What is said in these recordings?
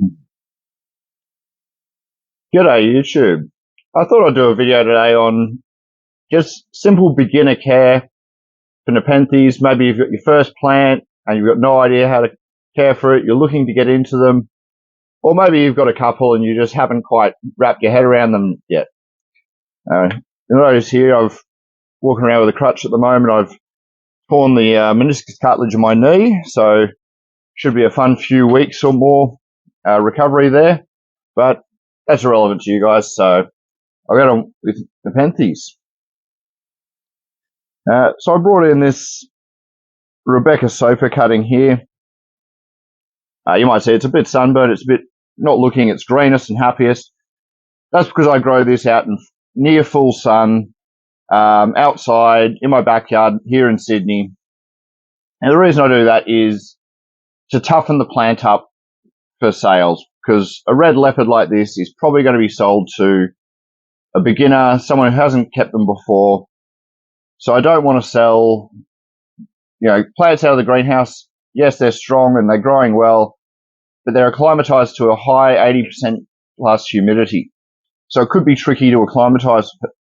G'day YouTube. I thought I'd do a video today on just simple beginner care for nepenthes. Maybe you've got your first plant and you've got no idea how to care for it, you're looking to get into them, or maybe you've got a couple and you just haven't quite wrapped your head around them yet. You'll notice here I'm walking around with a crutch at the moment. I've torn the meniscus cartilage in my knee, so should be a fun few weeks or more recovery there, but that's irrelevant to you guys, so I'll get on with nepenthes. So I brought in this Rebecca sofa cutting here. You might see it's a bit sunburned, it's a bit not looking its greenest and happiest. That's because I grow this out in near full sun, outside in my backyard here in Sydney. And the reason I do that is to toughen the plant up for sales, because a red leopard like this is probably going to be sold to a beginner, someone who hasn't kept them before. So I don't want to sell, plants out of the greenhouse. Yes, they're strong and they're growing well, but they're acclimatized to a high 80% plus humidity. So it could be tricky to acclimatize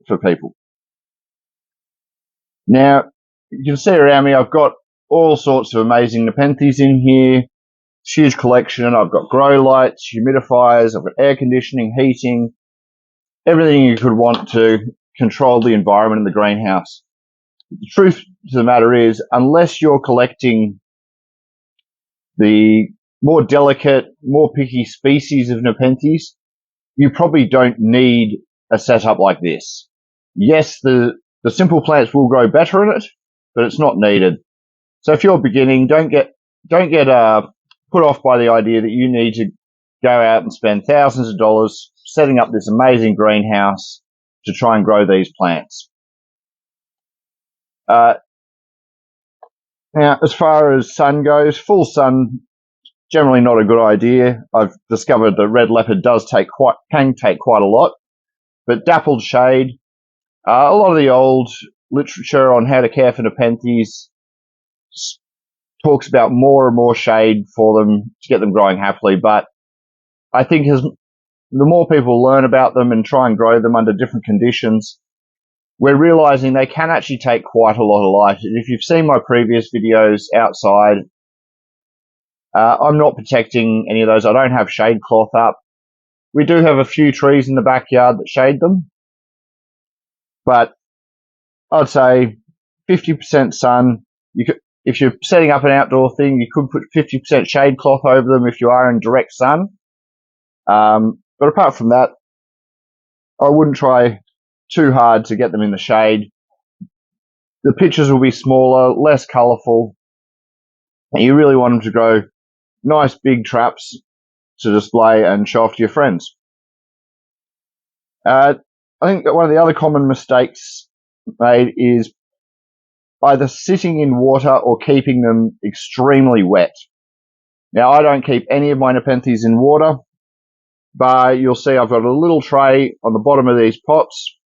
for people. Now, you can see around me, I've got all sorts of amazing nepenthes in here. Huge collection. I've got grow lights, humidifiers, I've got air conditioning, heating, everything you could want to control the environment in the greenhouse. The truth to the matter is, unless you're collecting the more delicate, more picky species of nepenthes, you probably don't need a setup like this. Yes, the simple plants will grow better in it, but it's not needed. So if you're beginning, don't get put off by the idea that you need to go out and spend thousands of dollars setting up this amazing greenhouse to try and grow these plants. Now, as far as sun goes, full sun, generally not a good idea. I've discovered that red leopard can take quite a lot, but dappled shade. A lot of the old literature on how to care for nepenthes talks about more and more shade for them to get them growing happily, but I think as the more people learn about them and try and grow them under different conditions, we're realizing they can actually take quite a lot of light. If you've seen my previous videos outside, I'm not protecting any of those. I don't have shade cloth up. We do have a few trees in the backyard that shade them, but I'd say 50% sun. If you're setting up an outdoor thing, you could put 50% shade cloth over them if you are in direct sun. But apart from that, I wouldn't try too hard to get them in the shade. The pictures will be smaller, less colourful, and you really want them to grow nice big traps to display and show off to your friends. I think that one of the other common mistakes made is either sitting in water or keeping them extremely wet. Now, I don't keep any of my nepenthes in water, but you'll see I've got a little tray on the bottom of these pots.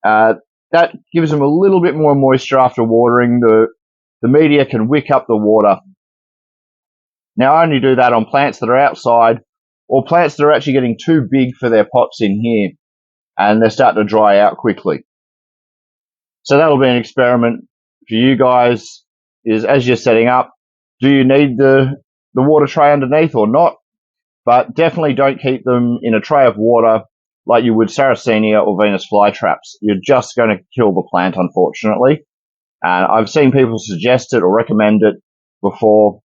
That gives them a little bit more moisture after watering. The media can wick up the water. Now, I only do that on plants that are outside or plants that are actually getting too big for their pots in here and they're starting to dry out quickly. So that'll be an experiment for you guys, is as you're setting up, do you need the water tray underneath or not? But definitely don't keep them in a tray of water like you would Sarracenia or Venus flytraps. You're just going to kill the plant, unfortunately. And I've seen people suggest it or recommend it before.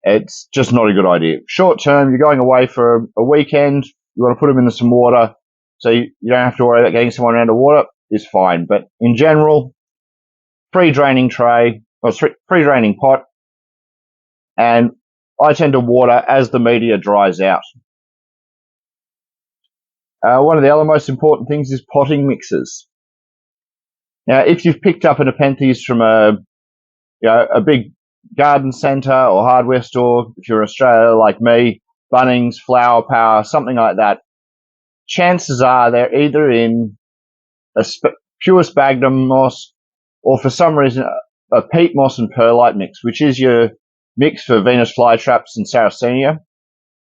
It's just not a good idea. Short term, you're going away for a weekend, you want to put them into some water, so you don't have to worry about getting someone around the water, is fine. But in general, pre-draining tray, or pre-draining pot, and I tend to water as the media dries out. One of the other most important things is potting mixes. Now, if you've picked up a nepenthes from a big garden centre or hardware store, if you're in Australia like me, Bunnings, Flower Power, something like that, chances are they're either in a pure sphagnum moss or for some reason a peat moss and perlite mix, which is your mix for Venus flytraps and Sarracenia.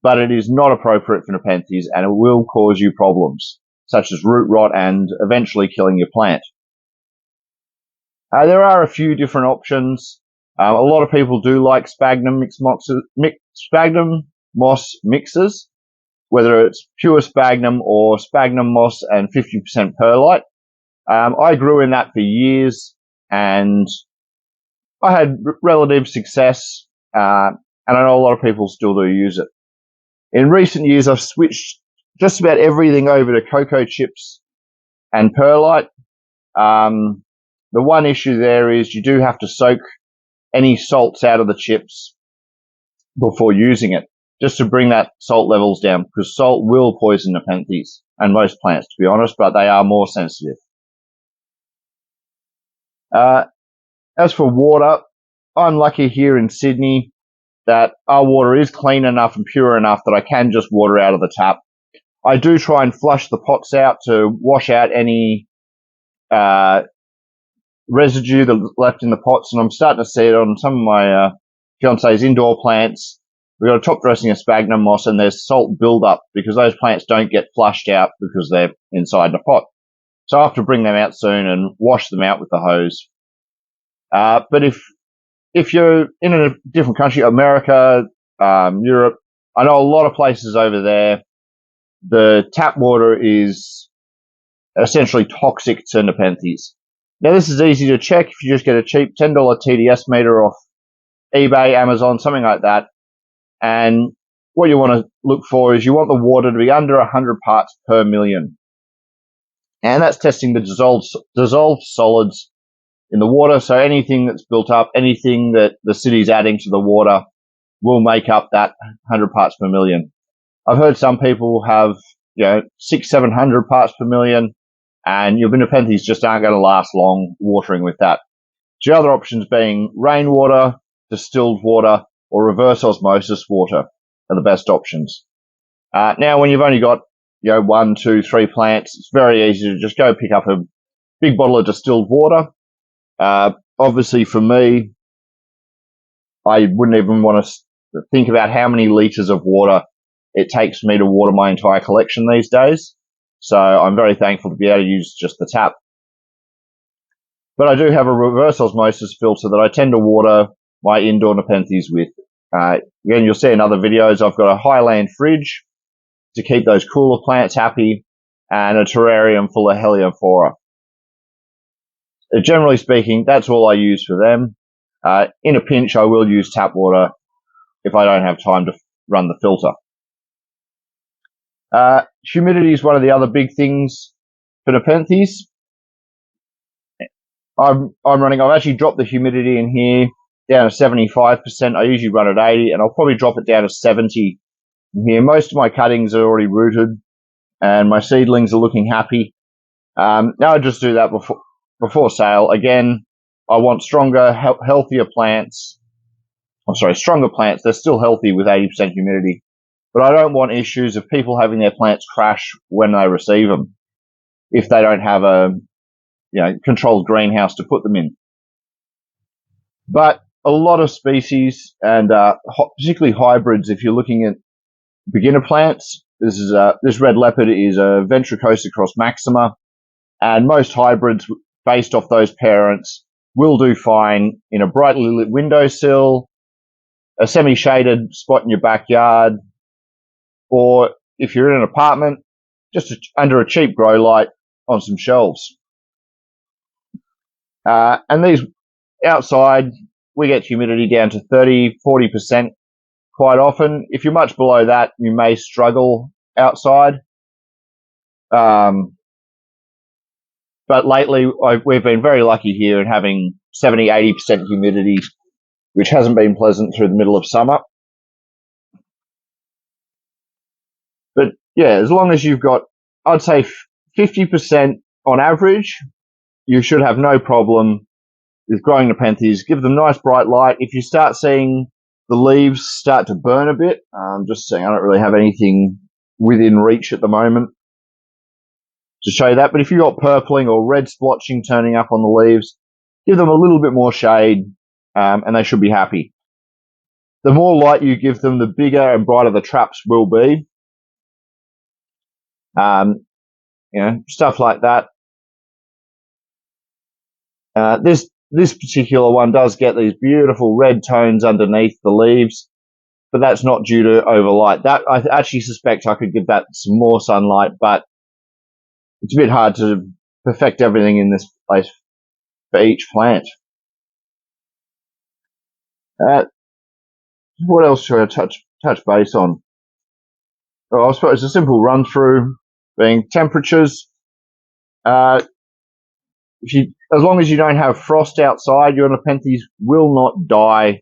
but it is not appropriate for nepenthes, and it will cause you problems, such as root rot and eventually killing your plant. There are a few different options. A lot of people do like sphagnum moss mixes, whether it's pure sphagnum or sphagnum moss and 50% perlite. I grew in that for years, and I had relative success, and I know a lot of people still do use it. In recent years, I've switched just about everything over to cocoa chips and perlite. The one issue there is you do have to soak any salts out of the chips before using it, just to bring that salt levels down, because salt will poison nepenthes and most plants, to be honest, but they are more sensitive. As for water, I'm lucky here in Sydney that our water is clean enough and pure enough that I can just water out of the tap. I do try and flush the pots out to wash out any residue that's left in the pots, and I'm starting to see it on some of my fiance's indoor plants. We've got a top dressing of sphagnum moss, and there's salt buildup because those plants don't get flushed out because they're inside the pot. So I have to bring them out soon and wash them out with the hose. But if you're in a different country, America, Europe, I know a lot of places over there, the tap water is essentially toxic to nepenthes. Now, this is easy to check if you just get a cheap $10 TDS meter off eBay, Amazon, something like that. And what you want to look for is you want the water to be under 100 parts per million. And that's testing the dissolved solids in the water. So anything that's built up, anything that the city's adding to the water will make up that 100 parts per million. I've heard some people have, 600-700 parts per million, and your nepenthes just aren't going to last long watering with that. The other options being rainwater, distilled water, or reverse osmosis water are the best options. Now, when you've only got 1, 2, 3 plants, it's very easy to just go pick up a big bottle of distilled water. Obviously, for me, I wouldn't even want to think about how many litres of water it takes me to water my entire collection these days. So I'm very thankful to be able to use just the tap. But I do have a reverse osmosis filter that I tend to water my indoor nepenthes with. Again, you'll see in other videos, I've got a Highland fridge to keep those cooler plants happy, and a terrarium full of heliophora. Generally speaking, that's all I use for them. In a pinch, I will use tap water if I don't have time to run the filter. Humidity is one of the other big things for nepenthes. I've actually dropped the humidity in here down to 75%. I usually run at 80, and I'll probably drop it down to 70 in here. Most of my cuttings are already rooted, and my seedlings are looking happy. Now I just do that before sale. Again, I want stronger, healthier plants. Stronger plants. They're still healthy with 80% humidity. But I don't want issues of people having their plants crash when they receive them if they don't have a controlled greenhouse to put them in. But a lot of species, and particularly hybrids, if you're looking at beginner plants, this red leopard is a Ventricosa cross maxima, and most hybrids based off those parents will do fine in a brightly lit windowsill, a semi-shaded spot in your backyard, or if you're in an apartment, just under a cheap grow light on some shelves. And these outside, we get humidity down to 30-40% quite often. If you're much below that, you may struggle outside. But lately, we've been very lucky here in having 70-80% humidity, which hasn't been pleasant through the middle of summer. But yeah, as long as you've got, I'd say 50% on average, you should have no problem with growing nepenthes. Give them nice bright light. If you start seeing the leaves start to burn a bit, just saying I don't really have anything within reach at the moment to show you that. But if you've got purpling or red splotching turning up on the leaves, give them a little bit more shade, and they should be happy. the more light you give them, the bigger and brighter the traps will be. Stuff like that. This particular one does get these beautiful red tones underneath the leaves, but that's not due to overlight. That I actually suspect I could give that some more sunlight, but it's a bit hard to perfect everything in this place for each plant. What else should I touch base on? Well, I suppose a simple run through being temperatures. As long as you don't have frost outside, your nepenthes will not die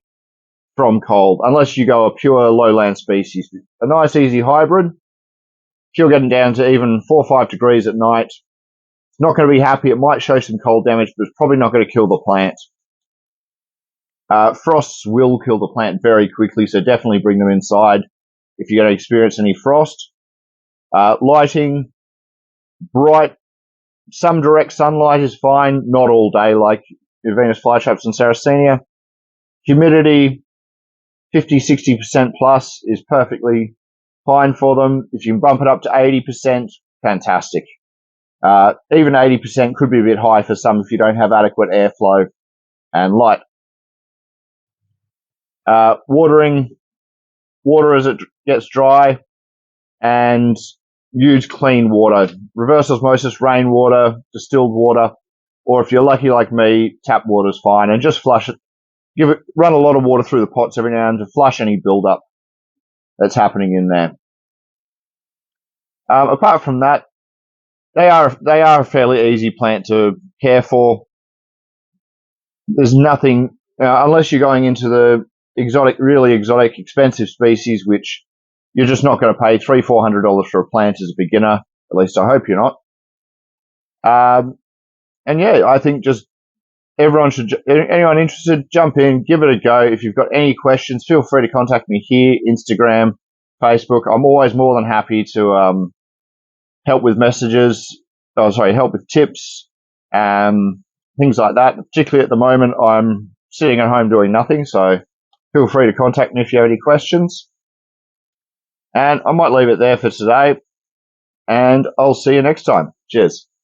from cold unless you go a pure lowland species. A nice easy hybrid, if you're getting down to even 4 or 5 degrees at night, it's not going to be happy. It might show some cold damage, but it's probably not going to kill the plant. Frosts will kill the plant very quickly, so definitely bring them inside if you're going to experience any frost. Lighting, bright, some direct sunlight is fine, not all day like your Venus flytraps and Sarracenia. Humidity, 50-60% plus is perfectly fine for them. If you can bump it up to 80%, fantastic. Even 80% could be a bit high for some if you don't have adequate airflow and light. Water as it gets dry, and use clean water. Reverse osmosis, rainwater, distilled water, or if you're lucky like me, tap water is fine, and just flush it. Run a lot of water through the pots every now and then to flush any buildup that's happening in there. Apart from that, they are a fairly easy plant to care for. There's nothing, unless you're going into the really exotic, expensive species, which you're just not going to pay $300-400 for a plant as a beginner. At least I hope you're not. And yeah, I think just anyone interested, jump in, give it a go. If you've got any questions, feel free to contact me here, Instagram, Facebook. I'm always more than happy to help with messages. Help with tips, things like that. Particularly at the moment, I'm sitting at home doing nothing, so feel free to contact me if you have any questions. And I might leave it there for today, and I'll see you next time. Cheers.